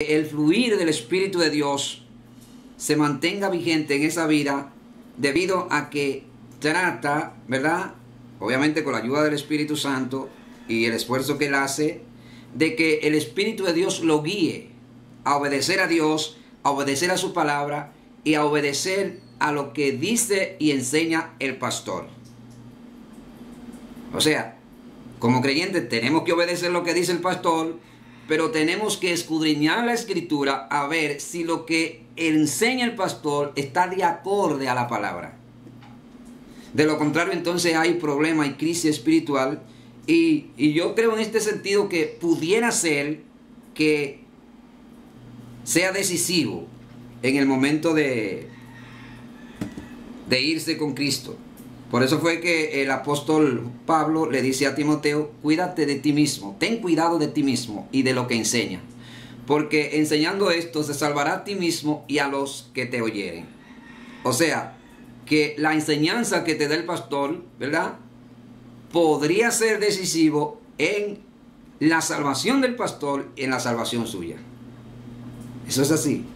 el fluir del Espíritu de Dios se mantenga vigente en esa vida, debido a que trata, ¿verdad? Obviamente con la ayuda del Espíritu Santo y el esfuerzo que él hace, de que el Espíritu de Dios lo guíe a obedecer a Dios, a obedecer a su palabra y a obedecer a lo que dice y enseña el pastor. O sea, como creyentes tenemos que obedecer lo que dice el pastor, pero tenemos que escudriñar la Escritura a ver si lo que enseña el pastor está de acorde a la palabra. De lo contrario, entonces hay problema, hay crisis espiritual. Y yo creo en este sentido que pudiera ser que sea decisivo en el momento de irse con Cristo. Por eso fue que el apóstol Pablo le dice a Timoteo: cuídate de ti mismo, ten cuidado de ti mismo y de lo que enseña, porque enseñando esto se salvará a ti mismo y a los que te oyeren. O sea, que la enseñanza que te da el pastor, ¿verdad?, podría ser decisivo en la salvación del pastor y en la salvación suya. Eso es así.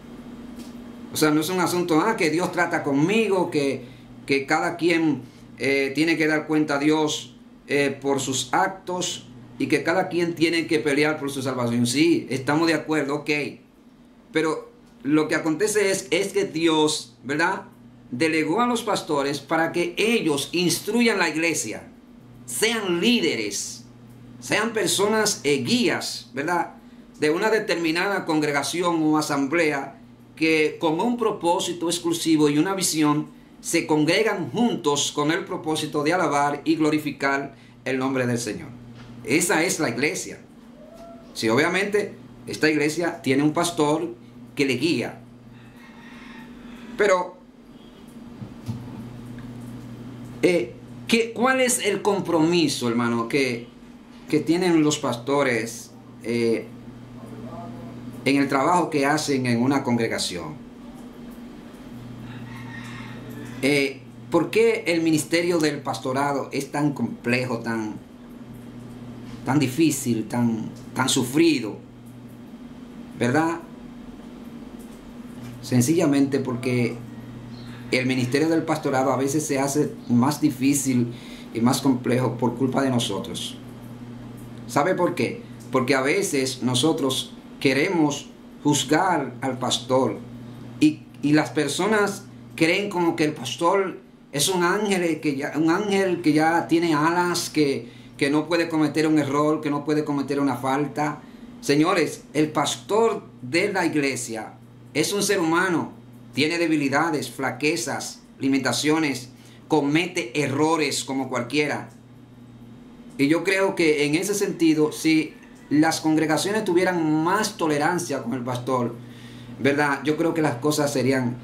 O sea, no es un asunto que Dios trata conmigo, que cada quien tiene que dar cuenta a Dios por sus actos, y que cada quien tiene que pelear por su salvación. Sí, estamos de acuerdo, ok. Pero lo que acontece es que Dios, ¿verdad?, delegó a los pastores para que ellos instruyan la iglesia, sean líderes, sean personas guías, ¿verdad?, de una determinada congregación o asamblea, que con un propósito exclusivo y una visión se congregan juntos con el propósito de alabar y glorificar el nombre del Señor. Esa es la iglesia. Sí, obviamente esta iglesia tiene un pastor que le guía, pero ¿cuál es el compromiso, hermano, que tienen los pastores en el trabajo que hacen en una congregación? ¿Por qué el ministerio del pastorado es tan complejo, tan difícil, tan sufrido? ¿Verdad? Sencillamente porque el ministerio del pastorado a veces se hace más difícil y más complejo por culpa de nosotros. ¿Sabe por qué? Porque a veces nosotros queremos juzgar al pastor, y las personas creen como que el pastor es un ángel que ya tiene alas, que no puede cometer un error, que no puede cometer una falta. Señores, el pastor de la iglesia es un ser humano. Tiene debilidades, flaquezas, limitaciones, comete errores como cualquiera. Y yo creo que en ese sentido, si las congregaciones tuvieran más tolerancia con el pastor, ¿verdad?, yo creo que las cosas serían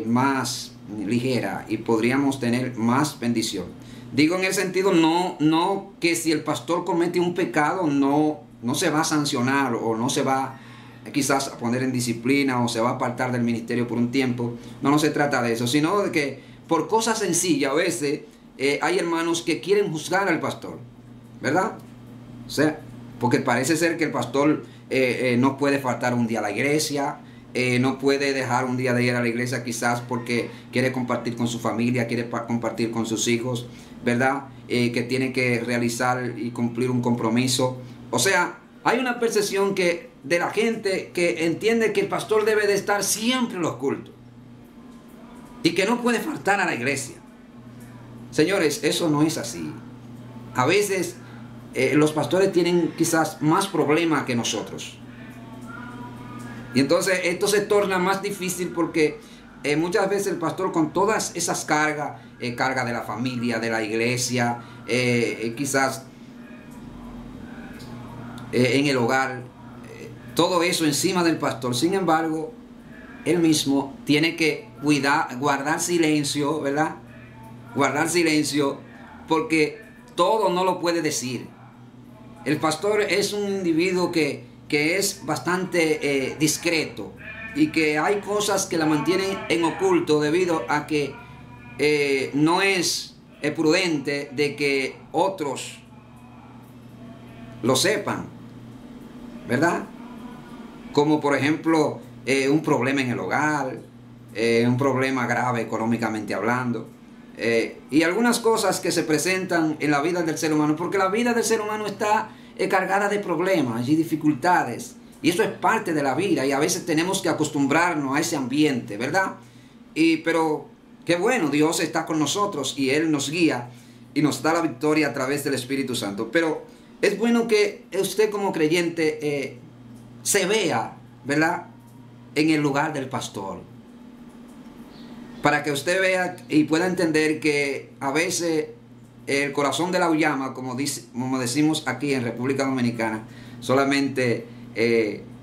más ligeras y podríamos tener más bendición. Digo en el sentido, no que si el pastor comete un pecado no se va a sancionar, o no se va quizás a poner en disciplina, o se va a apartar del ministerio por un tiempo. No se trata de eso, sino de que por cosas sencillas a veces hay hermanos que quieren juzgar al pastor, ¿verdad? O sea, porque parece ser que el pastor no puede faltar un día a la iglesia, no puede dejar un día de ir a la iglesia quizás porque quiere compartir con su familia, quiere compartir con sus hijos, ¿verdad? Que tiene que realizar y cumplir un compromiso. O sea, hay una percepción de la gente que entiende que el pastor debe de estar siempre en los cultos y que no puede faltar a la iglesia. Señores, eso no es así. A veces los pastores tienen quizás más problemas que nosotros. Y entonces esto se torna más difícil porque muchas veces el pastor, con todas esas cargas, carga de la familia, de la iglesia, quizás en el hogar, todo eso encima del pastor. Sin embargo, él mismo tiene que guardar silencio, ¿verdad? Guardar silencio, porque todo no lo puede decir. El pastor es un individuo que es bastante discreto, y que hay cosas que la mantienen en oculto debido a que no es prudente de que otros lo sepan, ¿verdad? como por ejemplo un problema en el hogar, un problema grave económicamente hablando, y algunas cosas que se presentan en la vida del ser humano, porque la vida del ser humano está cargada de problemas y dificultades, y eso es parte de la vida, y a veces tenemos que acostumbrarnos a ese ambiente, ¿verdad? Pero qué bueno, Dios está con nosotros y Él nos guía y nos da la victoria a través del Espíritu Santo. Pero es bueno que usted como creyente se vea, ¿verdad?, en el lugar del pastor, para que usted vea y pueda entender que a veces el corazón de la uyama, como decimos aquí en República Dominicana, solamente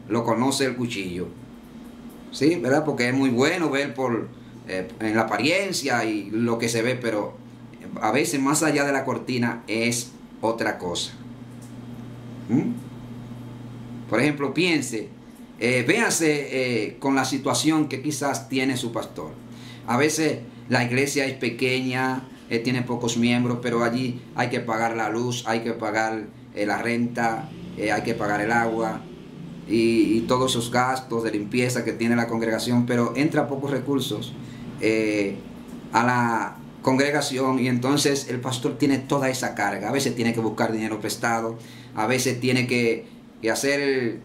lo conoce el cuchillo, ¿sí? ¿Verdad? Porque es muy bueno ver en la apariencia y lo que se ve, pero a veces más allá de la cortina es otra cosa. Por ejemplo, piense, véase con la situación que quizás tiene su pastor. A veces la iglesia es pequeña, tiene pocos miembros, pero allí hay que pagar la luz, hay que pagar la renta, hay que pagar el agua y todos esos gastos de limpieza que tiene la congregación, pero entra pocos recursos a la congregación, y entonces el pastor tiene toda esa carga. A veces tiene que buscar dinero prestado, a veces tiene que hacer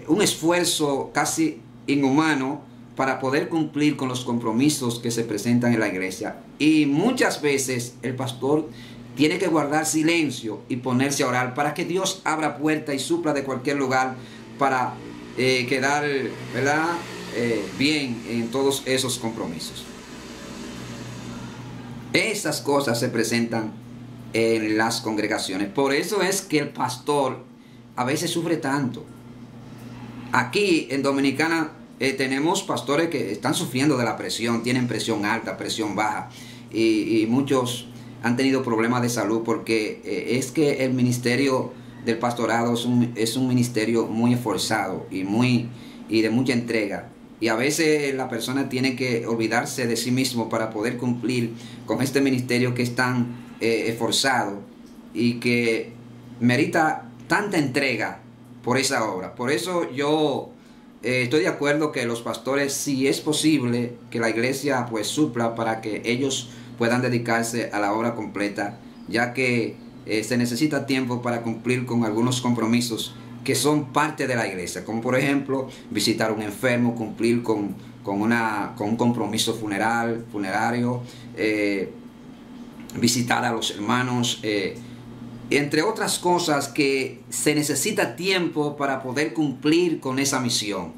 un esfuerzo casi inhumano para poder cumplir con los compromisos que se presentan en la iglesia. Y muchas veces el pastor tiene que guardar silencio y ponerse a orar para que Dios abra puerta y supla de cualquier lugar para quedar, ¿verdad?, bien en todos esos compromisos. Esas cosas se presentan en las congregaciones. Por eso es que el pastor a veces sufre tanto. Aquí en Dominicana tenemos pastores que están sufriendo de la presión, tienen presión alta, presión baja, y muchos han tenido problemas de salud porque es que el ministerio del pastorado es un ministerio muy esforzado y de mucha entrega. Y a veces la persona tiene que olvidarse de sí mismo para poder cumplir con este ministerio que es tan esforzado y que merita tanta entrega por esa obra. Por eso yo estoy de acuerdo que los pastores, si es posible, que la iglesia pues supla para que ellos puedan dedicarse a la obra completa, ya que se necesita tiempo para cumplir con algunos compromisos que son parte de la iglesia, como por ejemplo visitar a un enfermo, cumplir con un compromiso funerario, visitar a los hermanos, entre otras cosas que se necesita tiempo para poder cumplir con esa misión.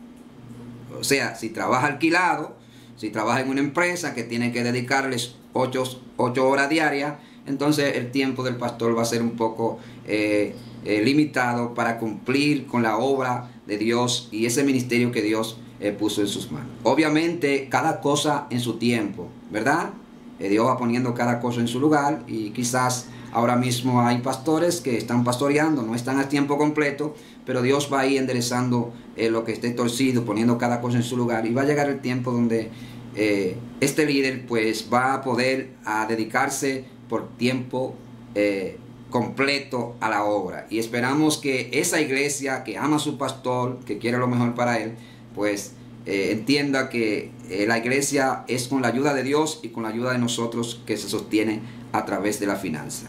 O sea, si trabaja alquilado, si trabaja en una empresa que tiene que dedicarles 8 horas diarias, entonces el tiempo del pastor va a ser un poco limitado para cumplir con la obra de Dios y ese ministerio que Dios puso en sus manos. Obviamente cada cosa en su tiempo, ¿verdad? Dios va poniendo cada cosa en su lugar, y quizás ahora mismo hay pastores que están pastoreando, no están a tiempo completo, pero Dios va a ir enderezando lo que esté torcido, poniendo cada cosa en su lugar, y va a llegar el tiempo donde este líder pues va a poder dedicarse por tiempo completo a la obra. Y esperamos que esa iglesia que ama a su pastor, que quiere lo mejor para él, pues entienda que la iglesia es con la ayuda de Dios y con la ayuda de nosotros que se sostiene a través de la finanza.